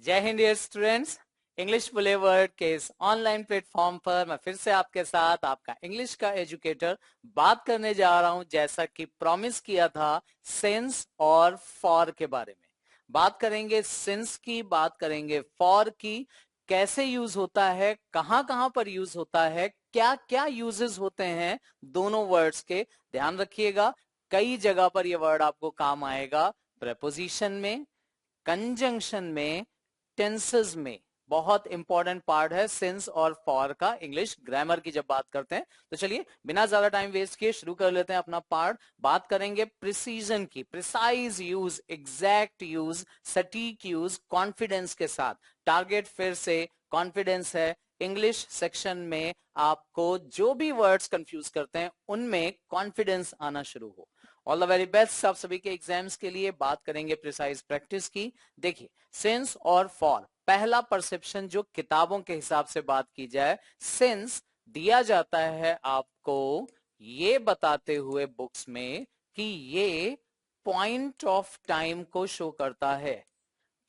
जय Hind dear students. English boulevard के इस ऑनलाइन प्लेटफॉर्म पर मैं फिर से आपके साथ आपका इंग्लिश का एजुकेटर बात करने जा रहा हूं, जैसा कि प्रॉमिस किया था सिंस और फॉर के बारे में। बात करेंगे सिंस की, बात करेंगे फॉर की, कैसे यूज होता है, कहां कहां पर यूज होता है, क्या क्या यूजेस होते हैं दोनों वर्ड्स के। ध्यान रखिएगा, कई जगह पर यह वर्ड आपको काम आएगा, प्रेपोजिशन में, कंजंक्शन में, टेंसेस में। बहुत इंपॉर्टेंट पार्ट है सिंस और फॉर का इंग्लिश ग्रामर की जब बात करते हैं। तो चलिए बिना ज्यादा टाइम वेस्ट किए शुरू कर लेते हैं अपना पार्ट। बात करेंगे प्रिसीजन की, प्रिसाइज यूज, एग्जैक्ट यूज, सटीक यूज, कॉन्फिडेंस के साथ। टारगेट फिर से कॉन्फिडेंस है। इंग्लिश सेक्शन में आपको जो भी वर्ड्स कंफ्यूज करते हैं उनमें कॉन्फिडेंस आना शुरू हो। ऑल द वेरी बेस्ट आप सभी के एग्जाम्स के लिए। बात करेंगे प्रिसाइज प्रैक्टिस की। देखिए, सिंस और फॉर, पहला परसेप्शन जो किताबों के हिसाब से बात की जाए, सिंस दिया जाता है आपको ये बताते हुए बुक्स में कि ये पॉइंट ऑफ टाइम को शो करता है,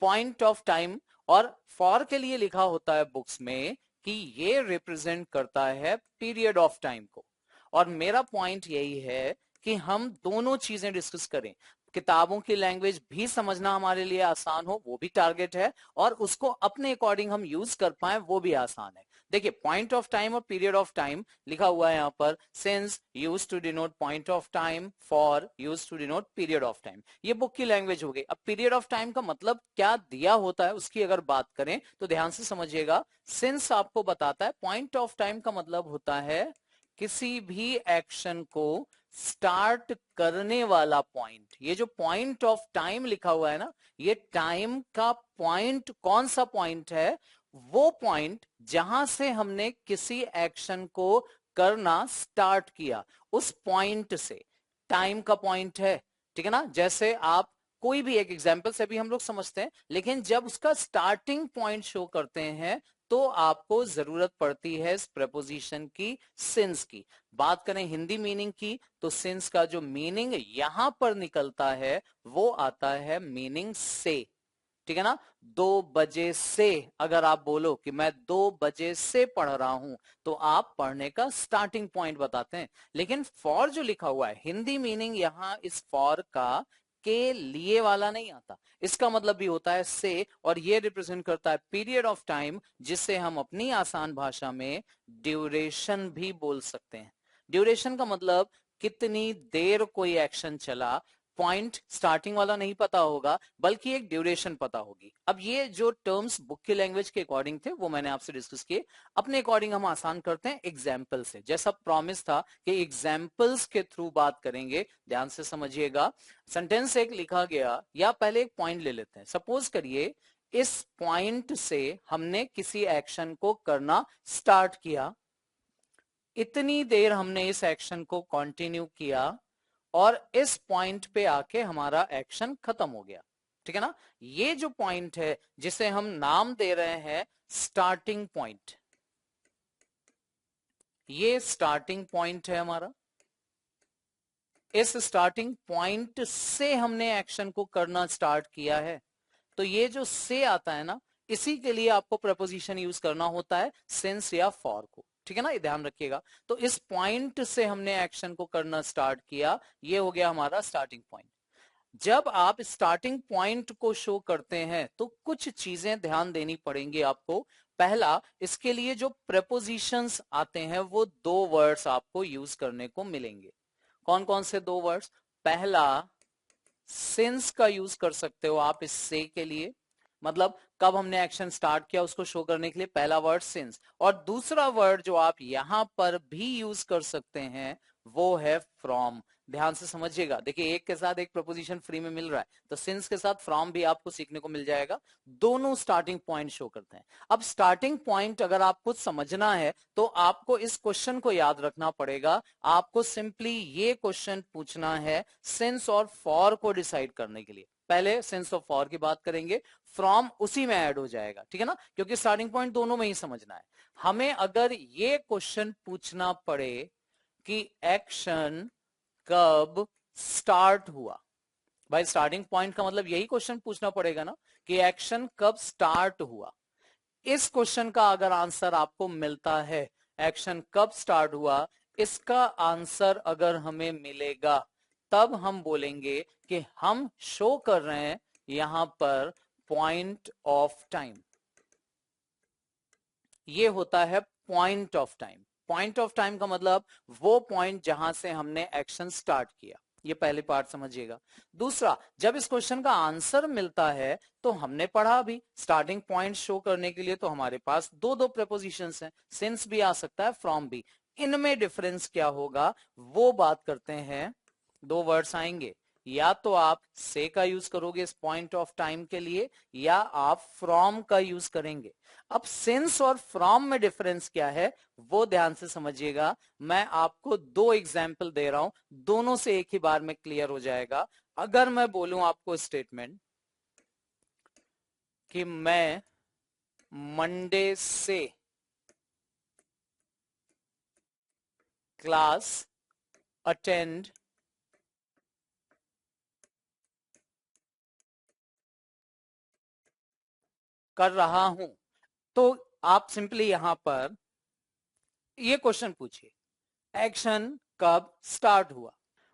पॉइंट ऑफ टाइम। और फॉर के लिए लिखा होता है बुक्स में कि ये रिप्रेजेंट करता है पीरियड ऑफ टाइम को। और मेरा पॉइंट यही है कि हम दोनों चीजें डिस्कस करें। किताबों की लैंग्वेज भी समझना हमारे लिए आसान हो, वो भी टारगेट है, और उसको अपने अकॉर्डिंग हम यूज कर पाए, वो भी आसान है। देखिए, पॉइंट ऑफ टाइम और पीरियड ऑफ टाइम लिखा हुआ है यहां पर। Since use to denote point of time, for use to denote period of time. ये बुक की लैंग्वेज हो गई। अब पीरियड ऑफ टाइम का मतलब क्या दिया होता है उसकी अगर बात करें तो ध्यान से समझिएगा। सिंस आपको बताता है, पॉइंट ऑफ टाइम का मतलब होता है किसी भी एक्शन को स्टार्ट करने वाला पॉइंट। ये जो पॉइंट ऑफ टाइम लिखा हुआ है ना, ये टाइम का पॉइंट कौन सा पॉइंट है? वो पॉइंट जहां से हमने किसी एक्शन को करना स्टार्ट किया, उस पॉइंट से टाइम का पॉइंट है। ठीक है ना? जैसे आप कोई भी एक एग्जाम्पल से भी हम लोग समझते हैं, लेकिन जब उसका स्टार्टिंग पॉइंट शो करते हैं तो आपको जरूरत पड़ती है इस प्रपोजिशन की, सिंस की। बात करें हिंदी मीनिंग की, तो सिंस का जो मीनिंग यहां पर निकलता है वो आता है मीनिंग से। ठीक है ना? 2 बजे से अगर आप बोलो कि मैं 2 बजे से पढ़ रहा हूं, तो आप पढ़ने का स्टार्टिंग पॉइंट बताते हैं। लेकिन फॉर जो लिखा हुआ है, हिंदी मीनिंग यहां इस फॉर का के लिए वाला नहीं आता। इसका मतलब भी होता है से, और ये रिप्रेजेंट करता है पीरियड ऑफ टाइम, जिसे हम अपनी आसान भाषा में ड्यूरेशन भी बोल सकते हैं। ड्यूरेशन का मतलब कितनी देर कोई एक्शन चला। पॉइंट स्टार्टिंग वाला नहीं पता होगा, बल्कि एक ड्यूरेशन पता होगी। अब ये जो टर्म्स बुक की लैंग्वेज के अकॉर्डिंग थे वो मैंने आपसे डिस्कस किए। अपने अकॉर्डिंग हम आसान करते हैं एग्जाम्पल से, जैसा प्रॉमिस था कि एग्जाम्पल्स के थ्रू बात करेंगे। ध्यान से समझिएगा। सेंटेंस एक लिखा गया, या पहले एक पॉइंट ले लेते हैं। सपोज करिए इस पॉइंट से हमने किसी एक्शन को करना स्टार्ट किया, इतनी देर हमने इस एक्शन को कंटिन्यू किया, और इस पॉइंट पे आके हमारा एक्शन खत्म हो गया। ठीक है ना? ये जो पॉइंट है जिसे हम नाम दे रहे हैं स्टार्टिंग पॉइंट, ये स्टार्टिंग पॉइंट है हमारा। इस स्टार्टिंग पॉइंट से हमने एक्शन को करना स्टार्ट किया है, तो ये जो से आता है ना, इसी के लिए आपको प्रपोजिशन यूज करना होता है, सिंस या फॉर को। ठीक है ना? ये ध्यान रखिएगा। तो इस पॉइंट से हमने एक्शन को करना स्टार्ट किया, ये हो गया हमारा स्टार्टिंग पॉइंट। जब आप स्टार्टिंग पॉइंट को शो करते हैं तो कुछ चीजें ध्यान देनी पड़ेंगी आपको। पहला, इसके लिए जो प्रपोजिशंस आते हैं वो 2 वर्ड्स आपको यूज करने को मिलेंगे। कौन कौन से 2 वर्ड्स? पहला, सिंस का यूज कर सकते हो आप इस से के लिए, मतलब कब हमने एक्शन स्टार्ट किया उसको शो करने के लिए पहला वर्ड सिंस। और दूसरा वर्ड जो आप यहां पर भी यूज कर सकते हैं वो है फ्रॉम। ध्यान से समझिएगा। देखिए, एक के साथ एक प्रपोजिशन फ्री में मिल रहा है, तो सिंस के साथ फ्रॉम भी आपको सीखने को मिल जाएगा। दोनों स्टार्टिंग पॉइंट शो करते हैं। अब स्टार्टिंग पॉइंट अगर आपको समझना है तो आपको इस क्वेश्चन को याद रखना पड़ेगा। आपको सिंपली ये क्वेश्चन पूछना है सिंस और फॉर को डिसाइड करने के लिए। पहले सिंस और फॉर की बात करेंगे, फ्रॉम उसी में ऐड हो जाएगा। ठीक है ना? क्योंकि स्टार्टिंग पॉइंट दोनों में ही समझना है हमें। अगर ये क्वेश्चन पूछना पड़े कि एक्शन कब स्टार्ट हुआ, भाई स्टार्टिंग पॉइंट का मतलब यही क्वेश्चन पूछना पड़ेगा ना कि एक्शन कब स्टार्ट हुआ। इस क्वेश्चन का अगर आंसर आपको मिलता है, एक्शन कब स्टार्ट हुआ, इसका आंसर अगर हमें मिलेगा, तब हम बोलेंगे कि हम शो कर रहे हैं यहां पर पॉइंट ऑफ टाइम। ये होता है point of time. Point of time का मतलब वो पॉइंट जहां से हमने एक्शन स्टार्ट किया। ये पहले पार्ट समझिएगा। दूसरा, जब इस क्वेश्चन का आंसर मिलता है तो हमने पढ़ा भी स्टार्टिंग पॉइंट शो करने के लिए तो हमारे पास दो दो प्रेपोजिशंस हैं, सिंस भी आ सकता है, फ्रॉम भी। इनमें डिफरेंस क्या होगा वो बात करते हैं। दो वर्ड्स आएंगे, या तो आप से का यूज करोगे इस पॉइंट ऑफ टाइम के लिए, या आप फ्रॉम का यूज करेंगे। अब सिंस और फ्रॉम में डिफरेंस क्या है वो ध्यान से समझिएगा। मैं आपको दो एग्जाम्पल दे रहा हूं, दोनों से एक ही बार में क्लियर हो जाएगा। अगर मैं बोलूं आपको स्टेटमेंट कि मैं मंडे से क्लास अटेंड कर रहा हूं, तो आप सिंपली यहां पर ये क्वेश्चन पूछिए, एक्शन कब स्टार्ट हुआ।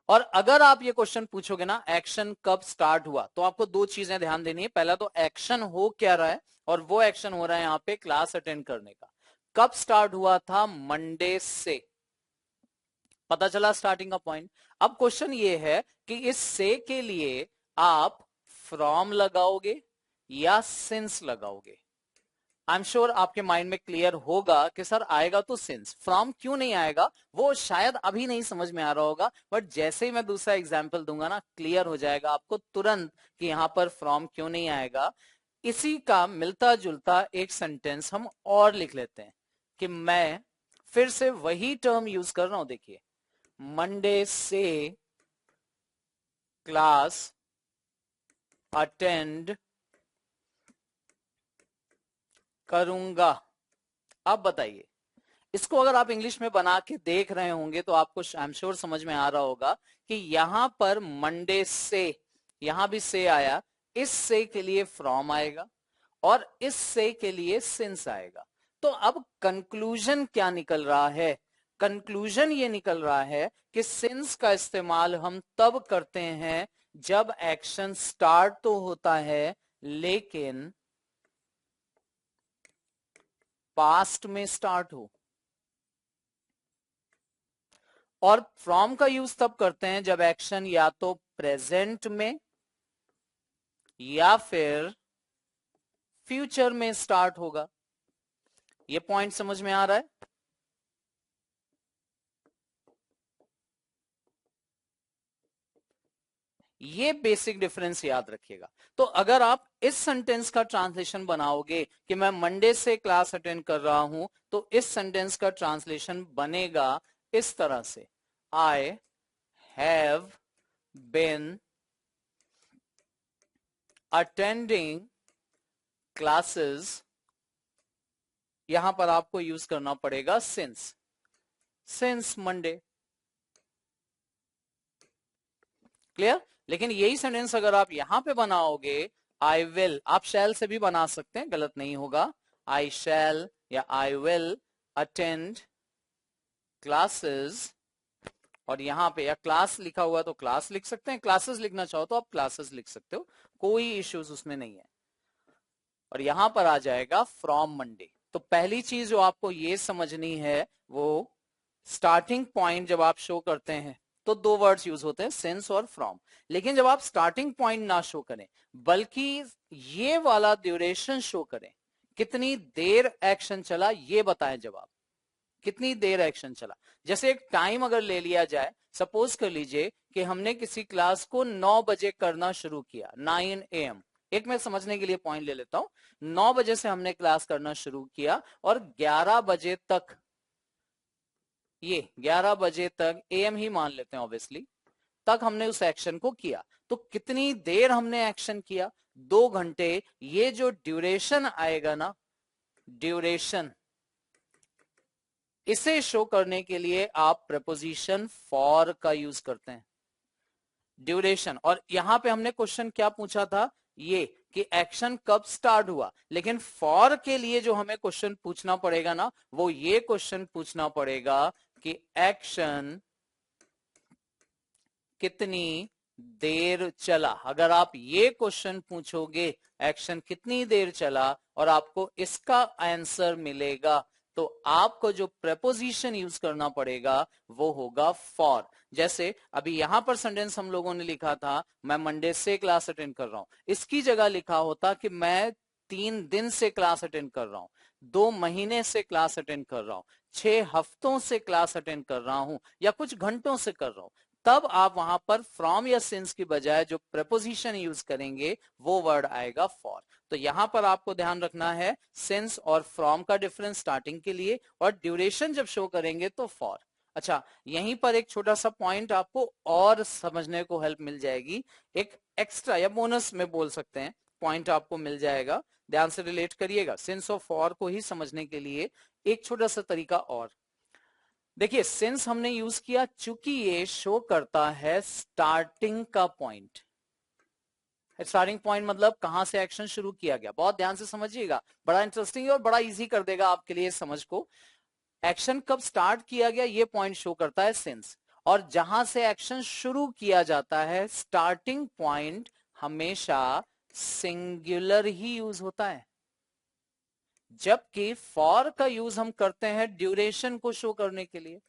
और अगर आप ये क्वेश्चन पूछोगे ना एक्शन कब स्टार्ट हुआ, तो आपको दो चीजें ध्यान देनी है। पहला तो एक्शन हो क्या रहा है, और वो एक्शन हो रहा है यहां पे क्लास अटेंड करने का। कब स्टार्ट हुआ था, मंडे से, पता चला स्टार्टिंग का पॉइंट। अब क्वेश्चन ये है कि इस से के लिए आप फ्रॉम लगाओगे या सिंस लगाओगे। आई एम श्योर आपके माइंड में क्लियर होगा कि सर आएगा तो सिंस, फ्रॉम क्यों नहीं आएगा, वो शायद अभी नहीं समझ में आ रहा होगा, बट जैसे ही मैं दूसरा एग्जाम्पल दूंगा ना क्लियर हो जाएगा आपको तुरंत कि यहां पर फ्रॉम क्यों नहीं आएगा। इसी का मिलता जुलता एक सेंटेंस हम और लिख लेते हैं कि मैं फिर से वही टर्म यूज कर रहा हूं। देखिए, मंडे से क्लास अटेंड करूंगा। अब बताइए, इसको अगर आप इंग्लिश में बना के देख रहे होंगे तो आपको आई एम श्योर समझ में आ रहा होगा कि यहां पर मंडे से, यहां भी से आया, इस से के लिए फ्रॉम आएगा और इस से के लिए सिंस आएगा। तो अब कंक्लूजन क्या निकल रहा है, कंक्लूजन ये निकल रहा है कि सिंस का इस्तेमाल हम तब करते हैं जब एक्शन स्टार्ट तो होता है लेकिन पास्ट में स्टार्ट हो, और फ्रॉम का यूज तब करते हैं जब एक्शन या तो प्रेजेंट में या फिर फ्यूचर में स्टार्ट होगा। ये पॉइंट समझ में आ रहा है। ये बेसिक डिफरेंस याद रखिएगा। तो अगर आप इस सेंटेंस का ट्रांसलेशन बनाओगे कि मैं मंडे से क्लास अटेंड कर रहा हूं, तो इस सेंटेंस का ट्रांसलेशन बनेगा इस तरह से, आई हैव बिन अटेंडिंग क्लासेस। यहां पर आपको यूज करना पड़ेगा सिंस मंडे। क्लियर। लेकिन यही सेंटेंस अगर आप यहां पे बनाओगे, आई विल, आप शैल से भी बना सकते हैं, गलत नहीं होगा। आई शैल या आई विल अटेंड क्लासेस, और यहां पे या क्लास लिखा हुआ तो क्लास लिख सकते हैं, क्लासेस लिखना चाहो तो आप क्लासेस लिख सकते हो, कोई इश्यूज उसमें नहीं है। और यहां पर आ जाएगा फ्रॉम मंडे। तो पहली चीज जो आपको ये समझनी है वो, स्टार्टिंग पॉइंट जब आप शो करते हैं तो दो वर्ड्स यूज होते हैं, सिंस और फ्रॉम। लेकिन जब आप स्टार्टिंग पॉइंट ना शो करें बल्कि ये वाला ड्यूरेशन शो करें, कितनी देर एक्शन चला ये बताएं। जब आप कितनी देर एक्शन चला, जैसे एक टाइम अगर ले लिया जाए, सपोज कर लीजिए कि हमने किसी क्लास को 9 बजे करना शुरू किया, 9 AM। एक मैं समझने के लिए पॉइंट ले लेता हूं, 9 बजे से हमने क्लास करना शुरू किया और 11 बजे तक, ये 11 बजे तक, AM ही मान लेते हैं ऑब्वियसली, तक हमने उस एक्शन को किया। तो कितनी देर हमने एक्शन किया, 2 घंटे। ये जो ड्यूरेशन आएगा ना, ड्यूरेशन, इसे शो करने के लिए आप प्रपोजिशन फॉर का यूज करते हैं। ड्यूरेशन। और यहां पे हमने क्वेश्चन क्या पूछा था, ये कि एक्शन कब स्टार्ट हुआ, लेकिन फॉर के लिए जो हमें क्वेश्चन पूछना पड़ेगा ना, वो ये क्वेश्चन पूछना पड़ेगा कि एक्शन कितनी देर चला। अगर आप ये क्वेश्चन पूछोगे एक्शन कितनी देर चला और आपको इसका आंसर मिलेगा, तो आपको जो प्रेपोजिशन यूज करना पड़ेगा वो होगा फॉर। जैसे अभी यहां पर सेंटेंस हम लोगों ने लिखा था मैं मंडे से क्लास अटेंड कर रहा हूं, इसकी जगह लिखा होता कि मैं 3 दिन से क्लास अटेंड कर रहा हूं, 2 महीने से क्लास अटेंड कर रहा हूं, 6 हफ्तों से क्लास अटेंड कर रहा हूं, या कुछ घंटों से कर रहा हूं। तब आप वहां पर फ्रॉम या सिंस की बजाय जो प्रपोजिशन यूज करेंगे वो वर्ड आएगा फॉर। तो यहां पर आपको ध्यान रखना है सिंस और फ्रॉम का डिफरेंस स्टार्टिंग के लिए, और ड्यूरेशन जब शो करेंगे तो फॉर। अच्छा, यहीं पर एक छोटा सा पॉइंट आपको और समझने को हेल्प मिल जाएगी, एक एक्स्ट्रा या बोनस में बोल सकते हैं पॉइंट आपको मिल जाएगा। ध्यान से रिलेट करिएगा सिंस और फॉर को ही समझने के लिए एक छोटा सा तरीका और देखिए। सिंस हमने यूज किया चूंकि ये शो करता है स्टार्टिंग का पॉइंट। स्टार्टिंग पॉइंट मतलब कहां से एक्शन शुरू किया गया। बहुत ध्यान से समझिएगा, बड़ा इंटरेस्टिंग है और बड़ा इजी कर देगा आपके लिए समझ को। एक्शन कब स्टार्ट किया गया ये पॉइंट शो करता है सिंस, और जहां से एक्शन शुरू किया जाता है स्टार्टिंग पॉइंट हमेशा सिंगुलर ही यूज होता है, जबकि फॉर का यूज हम करते हैं ड्यूरेशन को शो करने के लिए।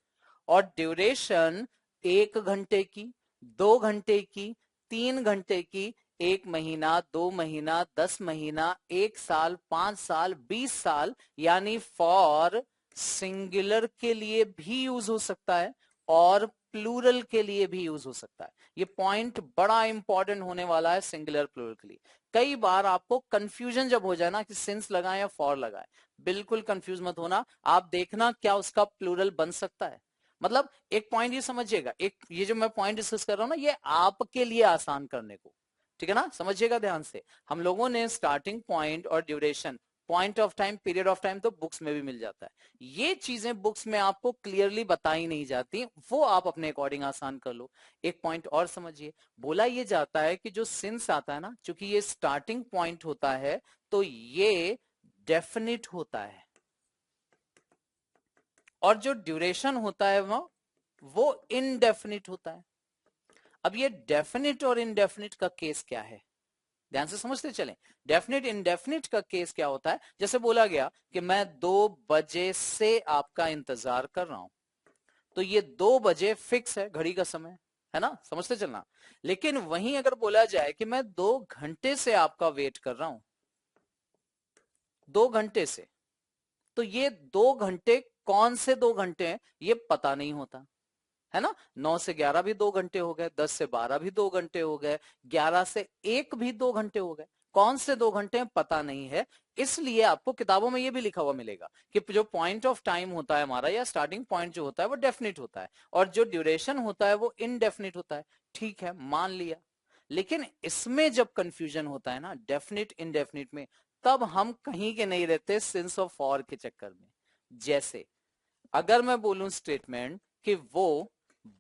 और ड्यूरेशन 1 घंटे की, 2 घंटे की, 3 घंटे की, 1 महीना, 2 महीना, 10 महीना, 1 साल, 5 साल, 20 साल, यानी फॉर सिंगुलर के लिए भी यूज हो सकता है और प्लूरल के लिए भी यूज हो सकता है। ये पॉइंट बड़ा इंपॉर्टेंट होने वाला है सिंगुलर प्लूरल के लिए। कई बार आपको कंफ्यूजन जब हो जाए ना कि सिंस लगाए या फॉर लगाए, बिल्कुल कंफ्यूज मत होना। आप देखना क्या उसका प्लूरल बन सकता है। मतलब एक पॉइंट ये समझिएगा, एक ये जो मैं पॉइंट डिस्कस कर रहा हूं ना, ये आपके लिए आसान करने को, ठीक है ना, समझिएगा ध्यान से। हम लोगों ने स्टार्टिंग पॉइंट और duration, point of time, period of time तो बुक्स में भी मिल जाता है। ये चीजें बुक्स में आपको क्लियरली बताई नहीं जाती, वो आप अपने अकॉर्डिंग आसान कर लो। एक पॉइंट और समझिए, बोला ये जाता है कि जो सिंस आता है ना, चूंकि ये स्टार्टिंग पॉइंट होता है तो ये डेफिनिट होता है, और जो ड्यूरेशन होता है वो इनडेफिनिट होता है। अब ये डेफिनिट और इनडेफिनिट का केस क्या है, ध्यान से समझते चलें। डेफिनिट इनडेफिनिट का केस क्या होता है, जैसे बोला गया कि मैं 2 बजे से आपका इंतजार कर रहा हूं, तो ये 2 बजे फिक्स है, घड़ी का समय है ना, समझते चलना। लेकिन वहीं अगर बोला जाए कि मैं 2 घंटे से आपका वेट कर रहा हूं, 2 घंटे से, तो ये 2 घंटे कौन से 2 घंटे हैं ये पता नहीं होता है ना। 9 से 11 भी 2 घंटे हो गए, 10 से 12 भी 2 घंटे हो गए, 11 से 1 भी 2 घंटे हो गए, कौन से 2 घंटे हैं पता नहीं है। इसलिए आपको किताबों में ये भी लिखा हुआ मिलेगा कि जो पॉइंट ऑफ टाइम होता है हमारा, या स्टार्टिंग पॉइंट जो होता है वो डेफिनिट होता है, और जो ड्यूरेशन होता है वो इनडेफिनिट होता है। ठीक है, मान लिया। लेकिन इसमें जब कंफ्यूजन होता है ना डेफिनिट इनडेफिनिट में, तब हम कहीं के नहीं रहते सिंस ऑफ फॉर के चक्कर में। जैसे अगर मैं बोलूं स्टेटमेंट कि वो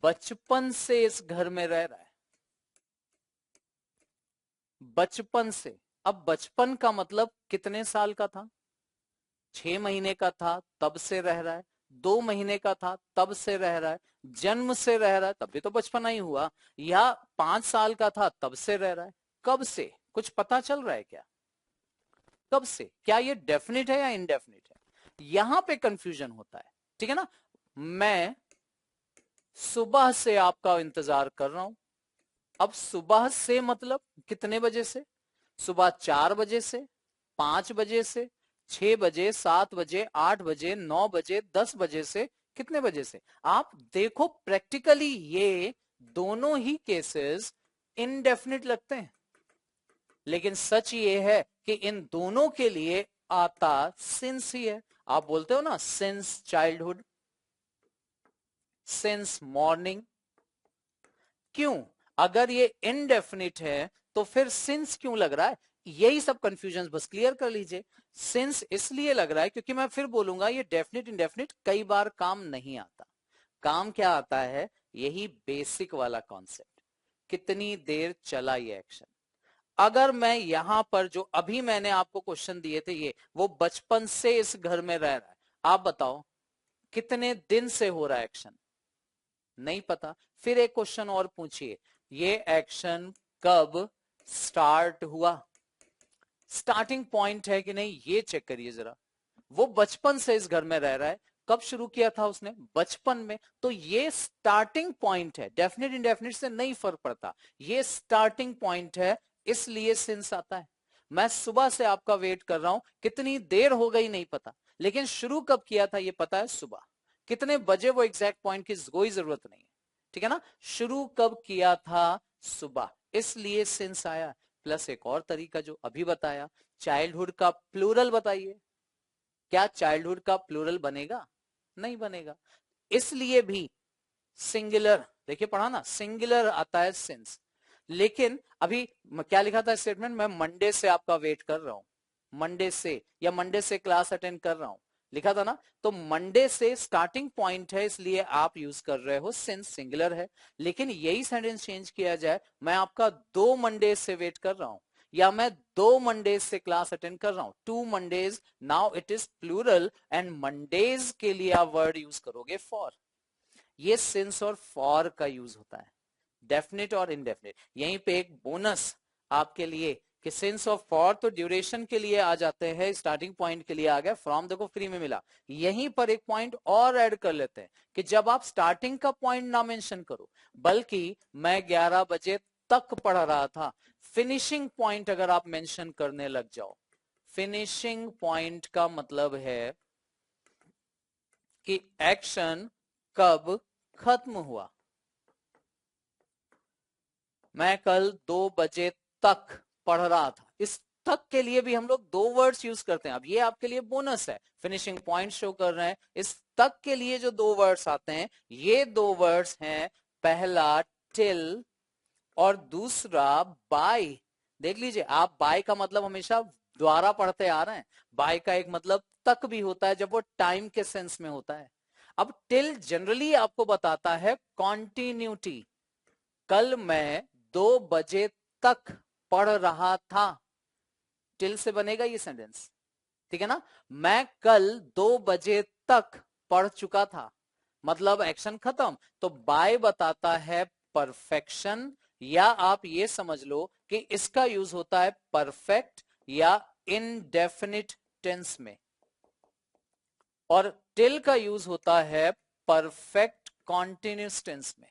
बचपन से इस घर में रह रहा है, बचपन से, अब बचपन का मतलब कितने साल का था, 6 महीने का था तब से रह रहा है, 2 महीने का था तब से रह रहा है, जन्म से रह रहा है तब भी तो बचपना ही हुआ, या 5 साल का था तब से रह रहा है। कब से कुछ पता चल रहा है क्या, कब से, क्या ये डेफिनिट है या इनडेफिनिट है, यहां पे कंफ्यूजन होता है। ठीक है ना, मैं सुबह से आपका इंतजार कर रहा हूं, अब सुबह से मतलब कितने बजे से, सुबह 4 बजे से, 5 बजे से, 6 बजे, 7 बजे, 8 बजे, 9 बजे, 10 बजे से, कितने बजे से। आप देखो प्रैक्टिकली ये दोनों ही केसेस इनडेफिनिट लगते हैं, लेकिन सच ये है कि इन दोनों के लिए आता सिंस ही है। आप बोलते हो ना सिंस चाइल्डहुड, सिंस मॉर्निंग, क्यों, अगर ये इनडेफिनिट है तो फिर सिंस क्यों लग रहा है। यही सब कंफ्यूजन बस क्लियर कर लीजिए। सिंस इसलिए लग रहा है क्योंकि मैं फिर बोलूंगा ये डेफिनिट इनडेफिनिट कई बार काम नहीं आता। काम क्या आता है, यही बेसिक वाला कॉन्सेप्ट कितनी देर चला ये एक्शन। अगर मैं यहां पर जो अभी मैंने आपको क्वेश्चन दिए थे ये, वो बचपन से इस घर में रह रहा है, आप बताओ कितने दिन से हो रहा है एक्शन, नहीं पता। फिर एक क्वेश्चन और पूछिए, ये एक्शन कब स्टार्ट हुआ, स्टार्टिंग पॉइंट है कि नहीं ये चेक करिए जरा। वो बचपन से इस घर में रह रहा है, कब शुरू किया था उसने, बचपन में, तो ये स्टार्टिंग पॉइंट है, डेफिनेट इंडेफिनिट से नहीं फर्क पड़ता, ये स्टार्टिंग पॉइंट है, इसलिए सिंस आता है। मैं सुबह से आपका वेट कर रहा हूं, कितनी देर हो गई नहीं पता, लेकिन शुरू कब किया था ये पता है, सुबह। कितने बजे वो एग्जैक्ट पॉइंट की कोई जरूरत नहीं है, ठीक है ना, शुरू कब किया था, सुबह, इसलिए सिंस आया। प्लस एक और तरीका जो अभी बताया, चाइल्डहुड का प्लूरल बताइए, क्या चाइल्डहुड का प्लूरल बनेगा, नहीं बनेगा, इसलिए भी सिंगुलर, देखिए पढ़ा ना, सिंगुलर आता है सिंस। लेकिन अभी क्या लिखा था स्टेटमेंट, मैं मंडे से आपका वेट कर रहा हूं, मंडे से, या मंडे से क्लास अटेंड कर रहा हूं, लिखा था ना, तो मंडे से स्टार्टिंग पॉइंट है, इसलिए आप यूज कर रहे हो सिंस, सिंगुलर है। लेकिन यही सेंटेंस चेंज किया जाए, मैं आपका 2 मंडे से वेट कर रहा हूं, या मैं 2 मंडेज से क्लास अटेंड कर रहा हूं, 2 Mondays, now it is plural, and Mondays के लिए आप वर्ड यूज करोगे फॉर। ये सिंस और फॉर का यूज होता है, डेफिनेट और इनडेफिनेट। यहीं पे एक बोनस आपके लिए कि सिंस और फॉर तो ड्यूरेशन के लिए आ जाते हैं, स्टार्टिंग पॉइंट के लिए आ गया, फ्रॉम देखो फ्री में मिला। यहीं पर एक पॉइंट और ऐड कर लेते हैं कि जब आप स्टार्टिंग का पॉइंट ना मेंशन करो, बल्कि मैं 11 बजे तक पढ़ रहा था, फिनिशिंग पॉइंट अगर आप मेंशन करने लग जाओ, फिनिशिंग पॉइंट का मतलब है कि एक्शन कब खत्म हुआ। मैं कल 2 बजे तक पढ़ रहा था, इस तक के लिए भी हम लोग 2 वर्ड्स यूज करते हैं। अब ये आपके लिए बोनस है, फिनिशिंग पॉइंट शो कर रहे हैं, इस तक के लिए जो 2 वर्ड्स आते हैं, ये 2 वर्ड्स हैं, पहला टिल और दूसरा बाय। देख लीजिए, आप बाय का मतलब हमेशा द्वारा पढ़ते आ रहे हैं, बाय का एक मतलब तक भी होता है जब वो टाइम के सेंस में होता है। अब टिल जनरली आपको बताता है कॉन्टिन्यूटी, कल मैं 2 बजे तक पढ़ रहा था, टिल से बनेगा ये सेंटेंस, ठीक है ना। मैं कल 2 बजे तक पढ़ चुका था, मतलब एक्शन खत्म, तो बाय बताता है परफेक्शन, या आप ये समझ लो कि इसका यूज होता है परफेक्ट या इनडेफिनिट टेंस में, और टिल का यूज होता है परफेक्ट कॉन्टिन्यूस टेंस में।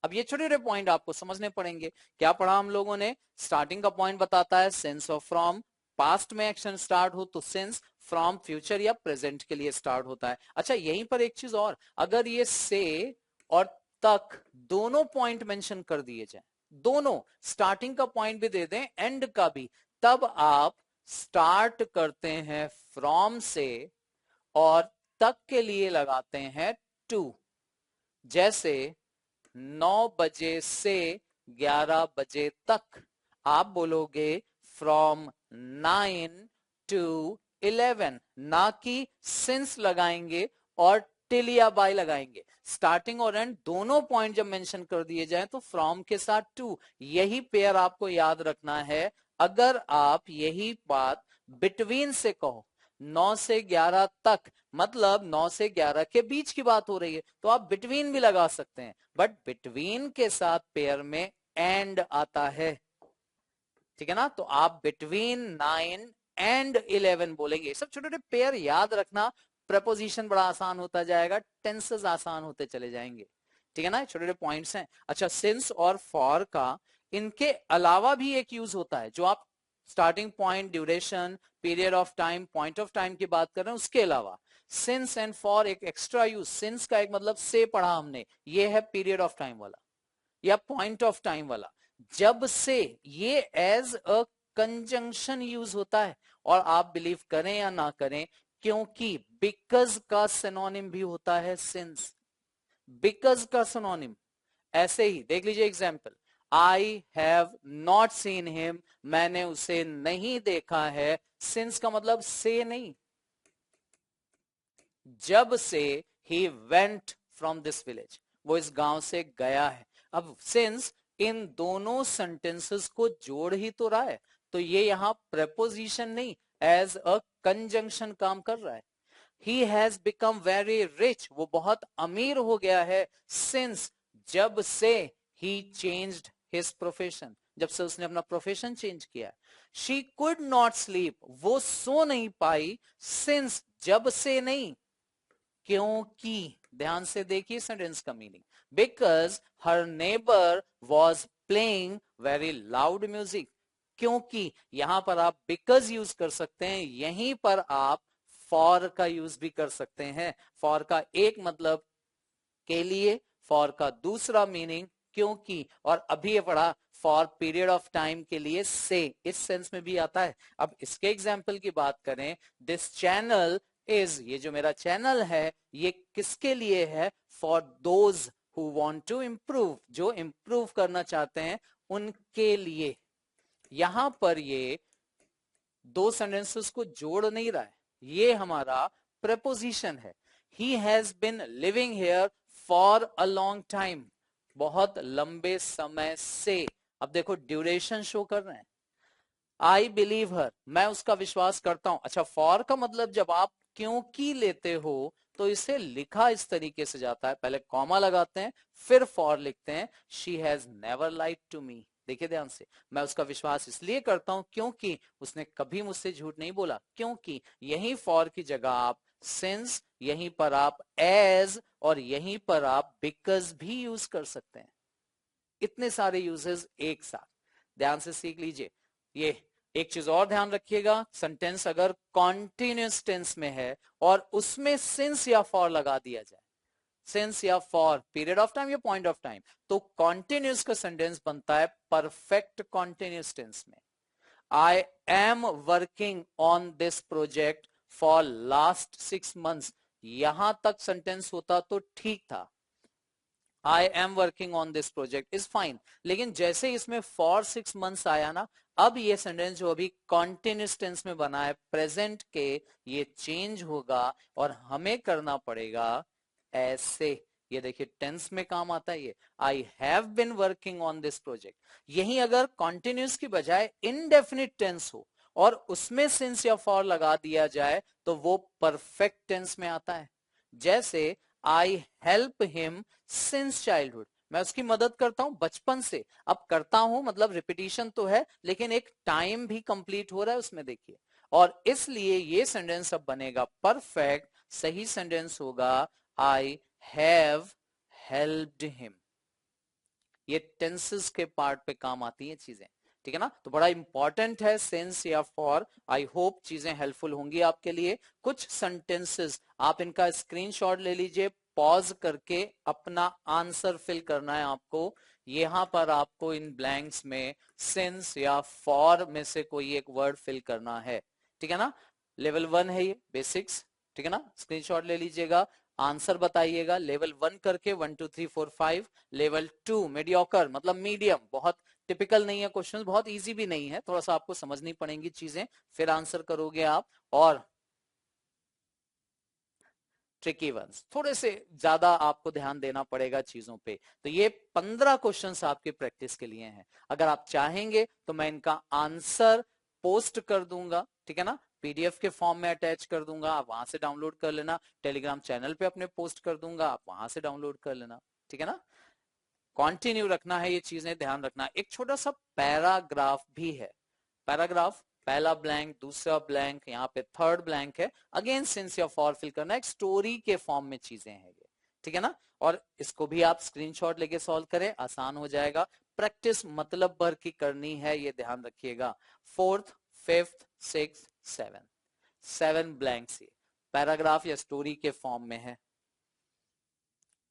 अब ये छोटे छोटे पॉइंट आपको समझने पड़ेंगे। क्या पढ़ा हम लोगों ने, स्टार्टिंग का पॉइंट बताता है सिंस और फ्रॉम, पास्ट में एक्शन स्टार्ट हो तो सिंस, फ्रॉम फ्यूचर या प्रेजेंट के लिए स्टार्ट होता है। अच्छा यहीं पर एक चीज और, अगर ये से और तक दोनों पॉइंट मेंशन कर दिए जाए, दोनों, स्टार्टिंग का पॉइंट भी दे दें एंड का भी, तब आप स्टार्ट करते हैं फ्रॉम से और तक के लिए लगाते हैं टू। जैसे 9 बजे से 11 बजे तक, आप बोलोगे फ्रॉम 9 to 11, ना कि सिंस लगाएंगे और टिल या बाय लगाएंगे। स्टार्टिंग और एंड दोनों पॉइंट जब मेंशन कर दिए जाए तो फ्रॉम के साथ टू, यही पेयर आपको याद रखना है। अगर आप यही बात बिटवीन से कहो, 9 से 11 तक, मतलब 9 से 11 के बीच की बात हो रही है, तो आप बिटवीन भी लगा सकते हैं, बट बिटवीन के साथ पेयर में एंड आता है, ठीक है ना, तो आप बिटवीन 9 and 11 बोलेंगे। सब छोटे छोटे पेयर याद रखना, प्रपोजिशन बड़ा आसान होता जाएगा, टेंसेस आसान होते चले जाएंगे, ठीक है ना, छोटे छोटे पॉइंट्स हैं। अच्छा सिंस और फॉर का इनके अलावा भी एक यूज होता है, जो आप starting point, duration, period of time, point of time की बात कर रहे हैं, उसके अलावा सिंस एंड फॉर एक एक्स्ट्रा यूज। सिंस का एक मतलब से पढ़ा हमने, ये है पीरियड ऑफ टाइम वाला या पॉइंट ऑफ टाइम वाला। जब से, ये एज अ कंजंक्शन यूज होता है, और आप बिलीव करें या ना करें, क्योंकि बिकॉज का सिनोनिम भी होता है सिंस, बिकॉज का सिनोनिम। ऐसे ही देख लीजिए example, I have not seen him, मैंने उसे नहीं देखा है, सिंस का मतलब से नहीं, जब से he went from this village, वो इस गांव से गया है। अब सिंस इन दोनों सेंटेंसेस को जोड़ ही तो रहा है, तो ये यहाँ प्रेपोजिशन नहीं एज अ कंजंक्शन काम कर रहा है। He has become very rich, वो बहुत अमीर हो गया है, सिंस, जब से, ही चेंज्ड हिज प्रोफेशन, जब से उसने अपना प्रोफेशन चेंज किया। शी कुड नॉट स्लीप, वो सो नहीं पाई, सिंस, जब से नहीं, क्योंकि, ध्यान से देखिए सेंटेंस का meaning, because her neighbour was playing very loud music. क्योंकि यहां पर आप बिकॉज यूज कर सकते हैं, यहीं पर आप फॉर का यूज भी कर सकते हैं। फॉर का एक मतलब के लिए, फॉर का दूसरा मीनिंग क्योंकि, और अभी ये पढ़ा फॉर पीरियड ऑफ टाइम के लिए से, इस सेंस में भी आता है। अब इसके एग्जाम्पल की बात करें, दिस चैनल इज, ये जो मेरा चैनल है ये किसके लिए है, for those who want to improve, जो इम्प्रूव करना चाहते हैं उनके लिए। यहां पर ये दो सेंटेंसेस को जोड़ नहीं रहा है, ये हमारा प्रेपोजिशन है। He has been living here for a long time, बहुत लंबे समय से। अब देखो ड्यूरेशन शो कर रहे हैं। आई बिलीव हर, मैं उसका विश्वास करता हूं। अच्छा, फॉर का मतलब जब आप क्योंकि लेते हो तो इसे लिखा इस तरीके से जाता है, पहले कॉमा लगाते हैं फिर फॉर लिखते हैं। She has never lied to me, देखिए ध्यान से, मैं उसका विश्वास इसलिए करता हूं क्योंकि उसने कभी मुझसे झूठ नहीं बोला। क्योंकि, यहीं फॉर की जगह आप सिंस, यहीं पर आप एज, और यहीं पर आप बिकॉज भी यूज कर सकते हैं। इतने सारे यूजेस एक साथ ध्यान से सीख लीजिए। ये एक चीज और ध्यान रखिएगा, सेंटेंस अगर कॉन्टिन्यूस टेंस में है और उसमें सिंस या फॉर लगा दिया जाए, सिंस या फॉर पीरियड ऑफ टाइम या पॉइंट ऑफ टाइम, तो कॉन्टिन्यूस का सेंटेंस बनता है परफेक्ट कॉन्टिन्यूस टेंस में। I am working on this project for last 6 months, यहां तक सेंटेंस होता तो ठीक था, I am working on this project is fine. लेकिन जैसे इसमें फॉर 6 months आया ना, अब ये सेंटेंस जो अभी कॉन्टिन्यूस टेंस में बना है प्रेजेंट के, ये चेंज होगा और हमें करना पड़ेगा ऐसे। ये देखिए टेंस में काम आता है ये, आई have been working on this project. यही अगर कॉन्टिन्यूस की बजाय इनडेफिनिट टेंस हो और उसमें सिंस या फॉर लगा दिया जाए तो वो परफेक्ट टेंस में आता है। जैसे I help him since childhood, मैं उसकी मदद करता हूं बचपन से। अब करता हूं मतलब रिपीटिशन तो है, लेकिन एक टाइम भी कंप्लीट हो रहा है उसमें, देखिए। और इसलिए ये सेंटेंस अब बनेगा परफेक्ट, सही सेंटेंस होगा आई हैव हेल्प्ड हिम। ये टेंसेस के पार्ट पे काम आती हैं चीजें, ठीक है ना। तो बड़ा इंपॉर्टेंट है सेंस या फॉर। आई होप चीजें हेल्पफुल होंगी आपके लिए। कुछ सेंटेंसेस आप इनका स्क्रीनशॉट ले लीजिए, पॉज करके अपना आंसर फिल करना है आपको। यहां पर आपको इन ब्लैंक्स में सिंस या फॉर में से कोई एक वर्ड फिल करना है, ठीक है ना। लेवल 1 है ये बेसिक्स, ठीक है ना। स्क्रीनशॉट ले लीजिएगा, आंसर बताइएगा। लेवल 1 करके 1 2 3 4 5। लेवल 2 मीडियोकर मतलब मीडियम, बहुत टिपिकल नहीं है क्वेश्चन, बहुत इजी भी नहीं है, थोड़ा सा आपको समझनी पड़ेंगी चीजें, फिर आंसर करोगे आप। और ट्रिकी वंस, थोड़े से ज्यादा आपको ध्यान देना पड़ेगा चीजों पे। तो ये 15 क्वेश्चंस आपके प्रैक्टिस के लिए हैं। अगर आप चाहेंगे तो मैं इनका आंसर पोस्ट कर दूंगा, ठीक है ना, पीडीएफ के फॉर्म में अटैच कर दूंगा, आप वहां से डाउनलोड कर लेना। टेलीग्राम चैनल पे अपने पोस्ट कर दूंगा, आप वहां से डाउनलोड कर लेना, ठीक है ना। कंटिन्यू रखना है ये चीजें, ध्यान रखना। एक छोटा सा पैराग्राफ भी है, पैराग्राफ, पहला ब्लैंक, दूसरा ब्लैंक, यहाँ पे थर्ड ब्लैंक है। अगेन सिंस या फॉर फिल करना, एक स्टोरी के फॉर्म में चीजें हैं ये, ठीक है ना। और इसको भी आप स्क्रीनशॉट लेके सॉल्व करें, आसान हो जाएगा। प्रैक्टिस मतलब भर की करनी है, ये ध्यान रखिएगा। 4th 5th 6th 7th 7 blanks ये पैराग्राफ या स्टोरी के फॉर्म में है,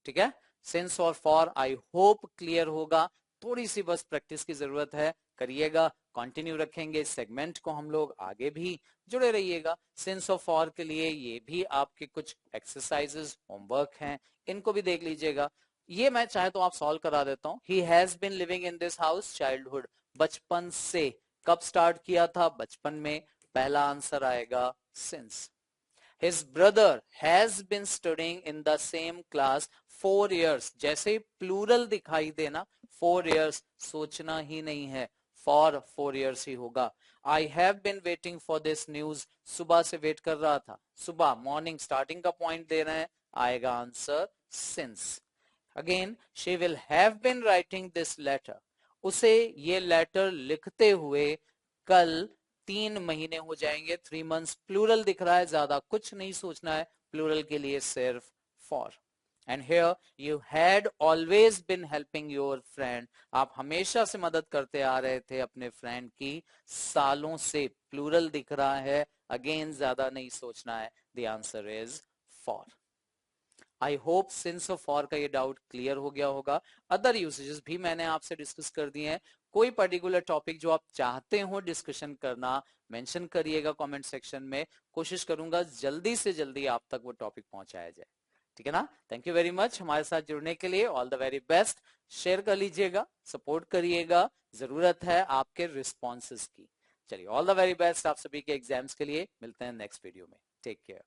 ठीक है। सिंस और फॉर आई होप क्लियर होगा, थोड़ी सी बस प्रैक्टिस की जरूरत है, करिएगा। कंटिन्यू रखेंगे इस सेगमेंट को हम लोग, आगे भी जुड़े रहिएगा। सिंस और फॉर के लिए ये भी आपके कुछ एक्सरसाइजेस होमवर्क हैं, इनको भी देख लीजिएगा। ये मैं चाहे तो आप सॉल्व करा देता हूँ। He has been living in this house childhood, बचपन से, कब स्टार्ट किया था, बचपन में, पहला आंसर आएगा since. His brother has been studying in the same class 4 years, जैसे ही प्लूरल दिखाई देना 4 years सोचना ही नहीं है, फॉर 4 years ही होगा। I have been waiting for this news, सुबह से वेट कर रहा था, सुबह मॉर्निंग स्टार्टिंग का पॉइंट दे रहे हैं, आएगा answer since. Again she will have been writing this letter, उसे ये लेटर लिखते हुए कल 3 महीने हो जाएंगे, 3 months प्लूरल दिख रहा है, ज्यादा कुछ नहीं सोचना है, प्लूरल के लिए सिर्फ for. And here you had always been helping your friend, आप हमेशा से मदद करते आ रहे थे अपने फ्रेंड की, सालों से, प्लूरल दिख रहा है, अगेन ज्यादा नहीं सोचना है, the answer is for. I hope since और फॉर का ये डाउट क्लियर हो गया होगा। अदर यूसेजेस भी मैंने आपसे डिस्कस कर दिए हैं, कोई पर्टिकुलर टॉपिक जो आप चाहते हो डिस्कशन करना, मेंशन करिएगा कमेंट सेक्शन में, कोशिश करूंगा जल्दी से जल्दी आप तक वो टॉपिक पहुंचाया जाए, ठीक है ना। थैंक यू वेरी मच हमारे साथ जुड़ने के लिए, all the very best. Share कर लीजिएगा, सपोर्ट करिएगा, जरूरत है आपके रिस्पॉन्सेस की। चलिए ऑल द वेरी बेस्ट आप सभी के एग्जाम्स के लिए, मिलते हैं नेक्स्ट वीडियो में, टेक केयर।